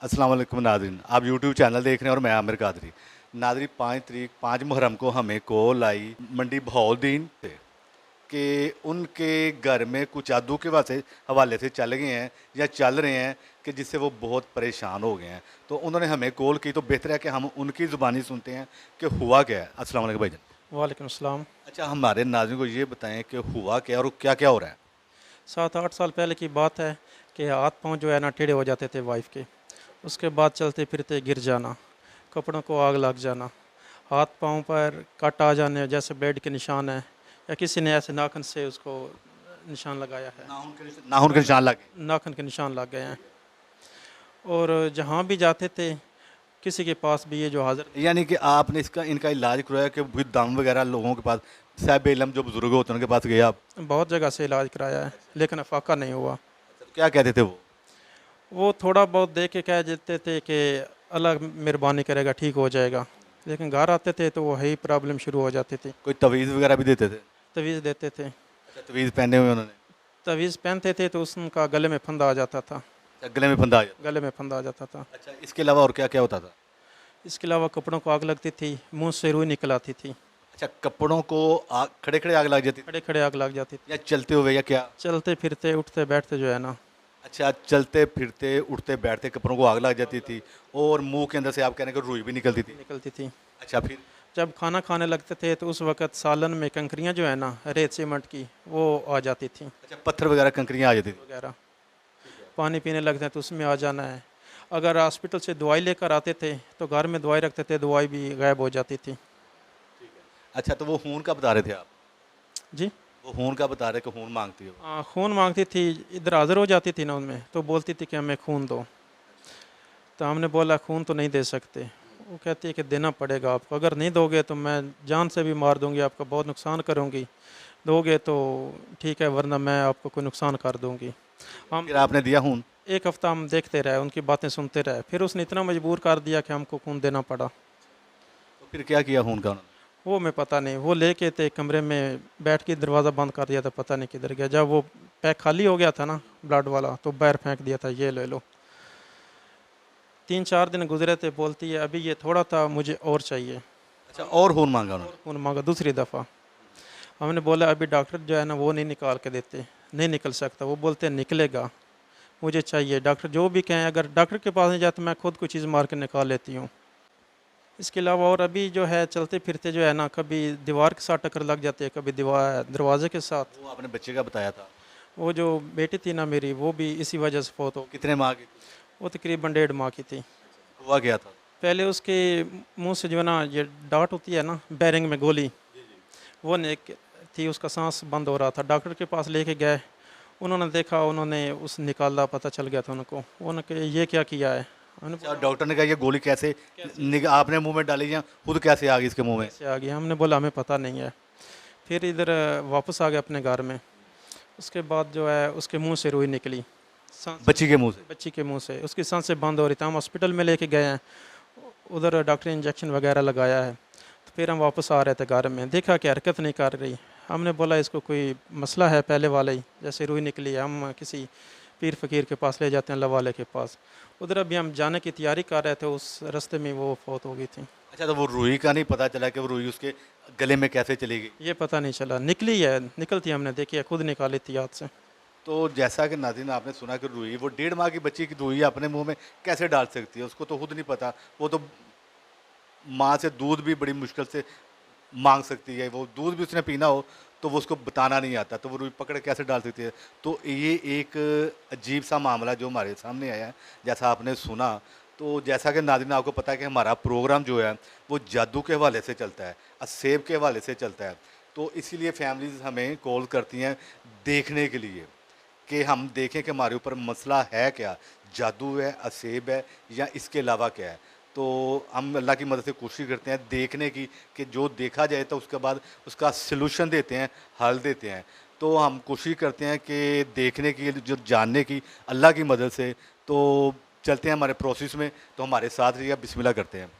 अस्सलाम वालेकुम नाज़रीन, आप यूट्यूब चैनल देख रहे हैं और मैं आमिर कादरी। नाज़रीन 5 मुहर्रम को हमें कॉल आई मंडी बहाउद्दीन से कि उनके घर में कुछ जादू के हवाले से चल गए हैं या चल रहे हैं कि जिससे वो बहुत परेशान हो गए हैं। तो उन्होंने हमें कॉल की, तो बेहतर है कि हम उनकी ज़ुबानी सुनते हैं कि हुआ क्या है। अस्सलाम वालेकुम भाईजान। वालेकुम अस्सलाम। अच्छा, हमारे नाज़रीन को ये बताएं कि हुआ क्या और क्या क्या हो रहा है। 7-8 साल पहले की बात है कि हाथ पांव जो है ना टेढ़े हो जाते थे वाइफ के। उसके बाद चलते फिरते गिर जाना, कपड़ों को आग लग जाना, हाथ पांव पर कट आ जाने जैसे ब्लेड के निशान है, या किसी ने ऐसे नाखून से उसको निशान लगाया है। नाखून के निशान लगे। नाखून के निशान लग गए हैं। और जहाँ भी जाते थे किसी के पास भी ये जो हाजिर। यानी कि आपने इनका इलाज करवाया कि भी दम वगैरह लोगों के पास, साहिब इलम जो बुजुर्ग होते हैं उनके पास गए आप? बहुत जगह से इलाज कराया है लेकिन अफाका नहीं हुआ। तो क्या कहते थे वो थोड़ा बहुत दे के कह देते थे कि अल्लाह मेहरबानी करेगा, ठीक हो जाएगा, लेकिन घर आते थे तो वही प्रॉब्लम शुरू हो जाती थी। कोई तवीज़ वगैरह भी देते थे? तवीज़ देते थे। अच्छा, तवीज़ पहने हुए उन्होंने? तवीज़ पहनते थे तो उसका गले में फंदा आ जाता था। अच्छा, गले में फंदा आ जाता। गले में फंदा आ जाता था। अच्छा, इसके अलावा और क्या क्या होता था? इसके अलावा कपड़ों को आग लगती थी, मुंह से रुई निकल आती थी। अच्छा, कपड़ों को आग, खड़े खड़े आग लग जाती थी खड़े खड़े आग लग जाती थी। या चलते हुए या क्या? चलते फिरते उठते बैठते जो है ना। अच्छा, चलते फिरते उठते बैठते कपड़ों को आग लग जाती थी और मुंह के अंदर से आप कहने को रुई भी निकलती थी? निकलती थी। अच्छा, फिर? जब खाना खाने लगते थे तो उस वक़्त सालन में कंकरियाँ जो है ना रेत सीमेंट की वो आ जाती थी अच्छा, पत्थर वगैरह कंकरियाँ आ जाती थी? वगैरह। पानी पीने लगते हैं तो उसमें आ जाना है। अगर हॉस्पिटल से दवाई लेकर आते थे तो घर में दवाई रखते थे, दवाई भी गायब हो जाती थी। अच्छा, तो वो खून का बता रहे थे आप? जी। वो खून का बता रहे कि खून मांगती हो? खून मांगती थी, इधर हाजिर हो जाती थी ना उनमें, तो बोलती थी कि हमें खून दो। तो हमने बोला खून तो नहीं दे सकते। वो कहती है कि देना पड़ेगा आपको, अगर नहीं दोगे तो मैं जान से भी मार दूंगी, आपका बहुत नुकसान करूंगी। दोगे तो ठीक है, वरना मैं आपको कोई नुकसान कर दूंगी। हम फिर आपने दिया खून? एक हफ्ता हम देखते रहे, उनकी बातें सुनते रहे, फिर उसने इतना मजबूर कर दिया कि हमको खून देना पड़ा। तो फिर क्या किया खून का उन्होंने? वो मैं पता नहीं, वो लेके थे कमरे में बैठ के दरवाज़ा बंद कर दिया था, पता नहीं किधर गया। जब वो पैक खाली हो गया था ना ब्लड वाला, तो बाहर फेंक दिया था, ये ले लो। 3-4 दिन गुजरे थे, बोलती है अभी ये थोड़ा था, मुझे और चाहिए। अच्छा, और खून मांगा उन्होंने? खून मांगा दूसरी दफ़ा। हमने बोला अभी डॉक्टर जो है ना वो नहीं निकाल के देते, नहीं निकल सकता। वो बोलते हैं निकलेगा, मुझे चाहिए, डॉक्टर जो भी कहें। अगर डॉक्टर के पास नहीं जाता मैं खुद कोई चीज़ मार के निकाल लेती हूँ। इसके अलावा और अभी जो है चलते फिरते जो है ना, कभी दीवार के साथ टक्कर लग जाती है, कभी दीवार दरवाजे के साथ। वो आपने बच्चे का बताया था? वो जो बेटी थी ना मेरी, वो भी इसी वजह से फौत हो गई। कितने माह की? वो तकरीबन 1.5 माह की थी। हुआ क्या था? पहले उसके मुंह से जो है ना ये डाट होती है ना बैरिंग में गोली, वो निक थी, उसका सांस बंद हो रहा था। डॉक्टर के पास लेके गए, उन्होंने देखा, उन्होंने उस निकाला, पता चल गया था उनको। उन्होंने कहा ये क्या किया है। हमने अच्छा, डॉक्टर ने कहा ये गोली कैसे आपने मुंह में डाली या खुद कैसे आ गई इसके मुंह में? कैसे आ गया, हमने बोला हमें पता नहीं है। फिर इधर वापस आ गए अपने घर में। उसके बाद जो है उसके मुंह से रुई निकली, बच्ची के मुंह से? बच्ची के मुंह से। उसकी सांसें बंद हो रही थी, हम हॉस्पिटल में लेके गए हैं, उधर डॉक्टर ने इंजेक्शन वगैरह लगाया है। तो फिर हम वापस आ रहे थे घर में, देखा कि हरकत नहीं कर रही। हमने बोला इसको कोई मसला है पहले वाला ही, जैसे रुई निकली है, हम किसी पीर फ़कीर के पास ले जाते हैं, अल्लाह वाले के पास। उधर अभी हम जाने की तैयारी कर रहे थे, उस रास्ते में वो फौत हो गई थी। अच्छा, तो वो रुई का नहीं पता चला कि वो रुई उसके गले में कैसे चली गई? ये पता नहीं चला, निकली है, निकलती हमने देखी है, खुद निकाली थी याद से। तो जैसा कि नाज़रीन आपने सुना कि रुई, वो 1.5 माह की बच्ची की रुई अपने मुंह में कैसे डाल सकती है? उसको तो खुद नहीं पता। वो तो माँ से दूध भी बड़ी मुश्किल से मांग सकती है, वो दूध भी उसने पीना हो तो वो उसको बताना नहीं आता, तो वो रुई पकड़ कैसे डाल सकती है? तो ये एक अजीब सा मामला जो हमारे सामने आया है, जैसा आपने सुना। तो जैसा कि नाज़रीन आपको पता है कि हमारा प्रोग्राम जो है वो जादू के हवाले से चलता है, असेब के हवाले से चलता है। तो इसीलिए फैमिलीज़ हमें कॉल करती हैं देखने के लिए कि हम देखें कि हमारे ऊपर मसला है क्या, जादू है, असेब है या इसके अलावा क्या है। तो हम अल्लाह की मदद से कोशिश करते हैं देखने की कि जो देखा जाए तो उसके बाद उसका सलूशन देते हैं, हल देते हैं। तो हम कोशिश करते हैं कि देखने की, जो जानने की, अल्लाह की मदद से। तो चलते हैं हमारे प्रोसेस में, तो हमारे साथ रहिए, बिस्मिल्लाह करते हैं।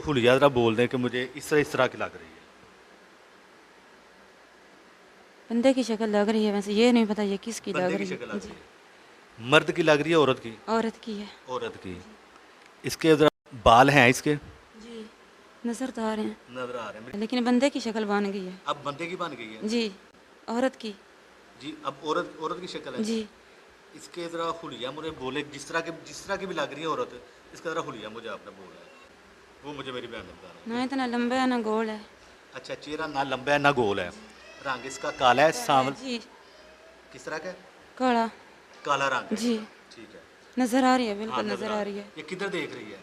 हुलिया ज़रा बोल दें कि मुझे इस तरह की लग रही है। बंदे की शक्ल लग रही है, वैसे ये नहीं पता ये किसकी लग बंदे की रही शक्ल है। लग जी, रही है। मर्द की लग रही है, औरत की? औरत की है। औरत की। इसके ज़रा बाल हैं इसके? जी, नज़र तो आ रहे हैं, नजर आ रहे हैं। लेकिन बंदे की शक्ल बन गई है। अब बंदे की बन गई है। जी, औरत की। जी, अब औरत औरत की शक्ल है। जी, इसके ज़रा हुलिया मुझे बोले, जिस तरह की भी लग रही है औरत, इसका ज़रा हुलिया मुझे आपने बोला है, वो मुझे मेरी बहन ने बताया। ना इतना लंबा है ना गोल है। अच्छा, चेहरा ना लंबा है ना गोल है, रंग इसका काला है, सांवल जी, किस तरह का है? काला। काला रंग है जी, इसका। ठीक है। नज़र आ रही है, हाँ, बिल्कुल नज़र आ रही है। ये किधर देख रही है?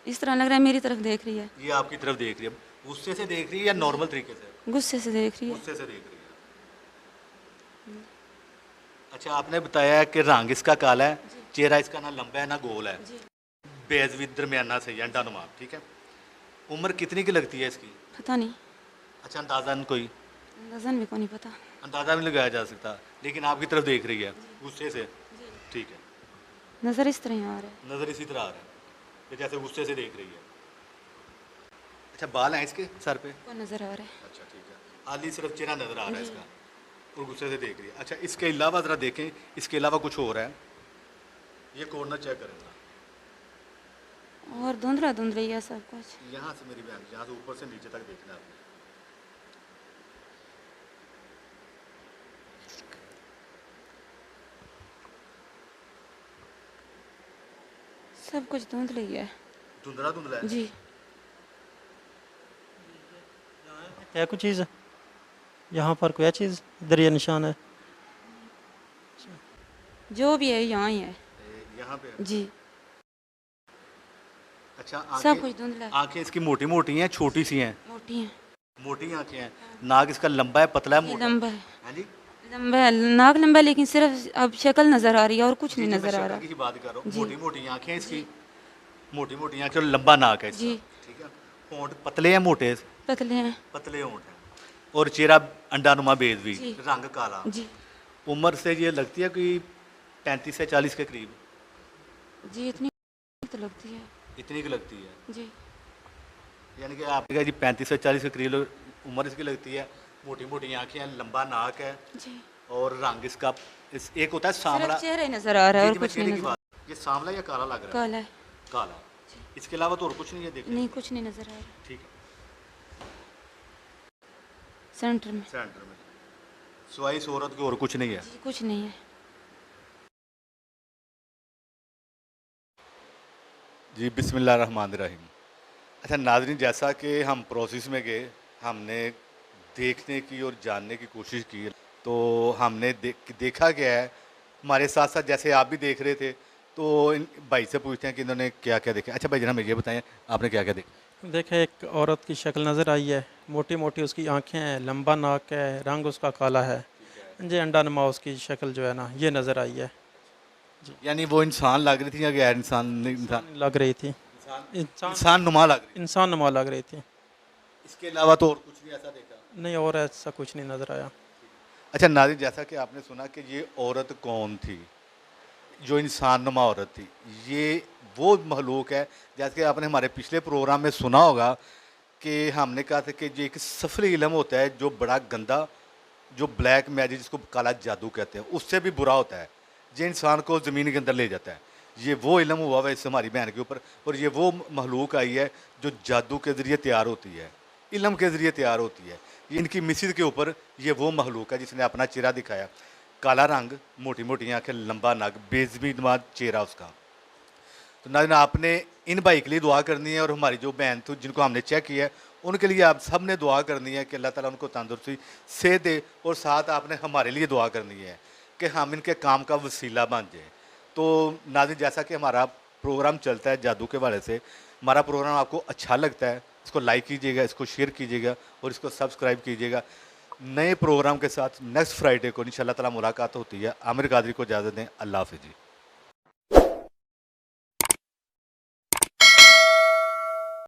इस तरह लग रहा है मेरी तरफ देख रही है। ये आपकी तरफ देख रही है, गुस्से से देख रही है या नॉर्मल तरीके से? गुस्से से देख रही है। गुस्से से देख रही है। अच्छा, आपने बताया है कि रंग इसका काला है, चेहरा इसका ना लंबा है ना गोल है, जी, बेज भी दरमियाना से अंडा नुमा। ठीक है। उम्र कितनी की लगती है इसकी? पता नहीं, अच्छा, अंदाज़न कोई अंदाज़न भी को नहीं पता। अंदाज़ा भी लगाया जा सकता, लेकिन आपकी तरफ देख रही है गुस्से से। ठीक है। नज़र इस तरह आ रहा है। नज़र इसी तरह आ रहा है कि जैसे गुस्से से देख रही है। अच्छा, बाल हैं इसके सर पे? को नज़र आ रहा है। अच्छा, ठीक है। आली सिर्फ चेहरा नज़र आ रहा है इसका और गुस्से से देख रही है। अच्छा, इसके अलावा ज़रा देखें, इसके अलावा कुछ और है? ये कॉर्नर चेक करें ना। और धुंधला धुंधला ही है सब कुछ। यहाँ से मेरी बहन, यहाँ से ऊपर से नीचे तक देखना है आपने। सब कुछ धुंधला ही है। धुंधला धुंधला है। जी, है कुछ चीज़ यहाँ पर, कोई चीज़ इधर ये निशान है। जो भी है यहाँ ही है। यहाँ पे। जी, अच्छा, सब कुछ धुंधला है। आंखें इसकी मोटी मोटी हैं, छोटी सी हैं? मोटी है। मोटी आंखें हैं। नाक इसका लंबा है, पतला है, ये मोटा? लंबा है। हाँ जी। लंबा है, नाक लंबा है, लेकिन सिर्फ अब शक्ल नज़र आ रही है और कुछ जी, नहीं जी, मैं नज़र आ शक्ल रहा। की बात कर रहा हूँ। जी। मोटी मोटी आंखें हैं इसकी, मोटी मोटी आंखें और लंबा नाक है इसका। जी। ठीक है। होंठ पतले हैं, मोटे? पतले हैं। पतले होंठ हैं और चेहरा अंडानुमा बेज भी, जी। रंग काला। जी, उम्र से ये लगती है कोई 35 से 40 के करीब? जी, इतनी तो लगती है। इतनी की लगती है। जी, यानी कि आपने कहा जी 35 से 40 के करीब उम्र इसकी लगती है। मोटी मोटी आंखें हैं, लंबा नाक है जी, और रंग इसका एक होता है सांवला। सिर्फ चेहरा ही नज़र आ रहा है जी, और जी, मैं कुछ चेहरे नहीं की नज़र। बात, ये सांवला या काला लग रहा है? काला है। काला। इसके अलावा तो और कुछ नहीं है देखने नहीं, को? कुछ नहीं नज़र आ रहा। ठीक है। सेंटर में। सेंटर में सिवाय इस औरत के और कुछ नहीं है? जी, कुछ नहीं है। जी, बिस्मिल्लाहिर्रहमानिर्रहीम। अच्छा नाज़रीन, जैसा कि हम प्रोसेस में गए, हमने देखने की और जानने की कोशिश की, तो हमने देखा क्या है हमारे साथ साथ, जैसे आप भी देख रहे थे, तो इन भाई से पूछते हैं कि इन्होंने क्या क्या देखा। अच्छा भाई, जनाब मुझे ये बताएं आपने क्या क्या देखा? देखे, एक औरत की शक्ल नज़र आई है, मोटी मोटी उसकी आंखें हैं, लंबा नाक है, रंग उसका काला है। जी, अंडा नुमा उसकी शक्ल जो है ना, ये नज़र आई है। यानी वो इंसान लग रही थी या गैर इंसान? इंसान लग रही थी, इंसान नुमा लग रही इंसान नुमा लग रही थी। थी। इसके अलावा तो और कुछ नहीं ऐसा देखा? नहीं, और ऐसा कुछ नहीं नज़र आया। अच्छा नाज़रीन, जैसा कि आपने सुना कि ये औरत कौन थी, जो इंसान नुमा औरत थी, ये वो महलूक है, जैसे कि आपने हमारे पिछले प्रोग्राम में सुना होगा कि हमने कहा था कि ये एक सफली इल्म होता है जो बड़ा गंदा, जो ब्लैक मैजिक जिसको काला जादू कहते हैं, उससे भी बुरा होता है, जो इंसान को ज़मीन के अंदर ले जाता है। ये वो इल्म हुआ हुआ इससे हमारी बहन के ऊपर, और ये वो महलूक आई है जो जादू के ज़रिए तैयार होती है, इल्म के ज़रिए तैयार होती है। ये इनकी मिसिज के ऊपर ये वो महलूक है जिसने अपना चेहरा दिखाया, काला रंग, मोटी मोटी आँखें, लंबा नाक, बेज़मीनुमा चेहरा उसका। तो नाज़रीन, आपने इन भाई के लिए दुआ करनी है और हमारी जो बहन थी जिनको हमने चेक किया है उनके लिए आप सब ने दुआ करनी है कि अल्लाह ताला उनको तंदुरुस्ती सेहत दे, और साथ आपने हमारे लिए दुआ करनी है कि हम इनके काम का वसीला बन जाए। तो नाज़रीन, जैसा कि हमारा प्रोग्राम चलता है जादू के हवाले से, हमारा प्रोग्राम आपको अच्छा लगता है, इसको लाइक कीजिएगा, इसको शेयर कीजिएगा और इसको सब्सक्राइब कीजिएगा। नए प्रोग्राम के साथ नेक्स्ट फ्राइडे को इंशाअल्लाह ताला मुलाकात होती है। आमिर कादरी को इजाज़त दें। अल्लाह हाफ़िज़ जी।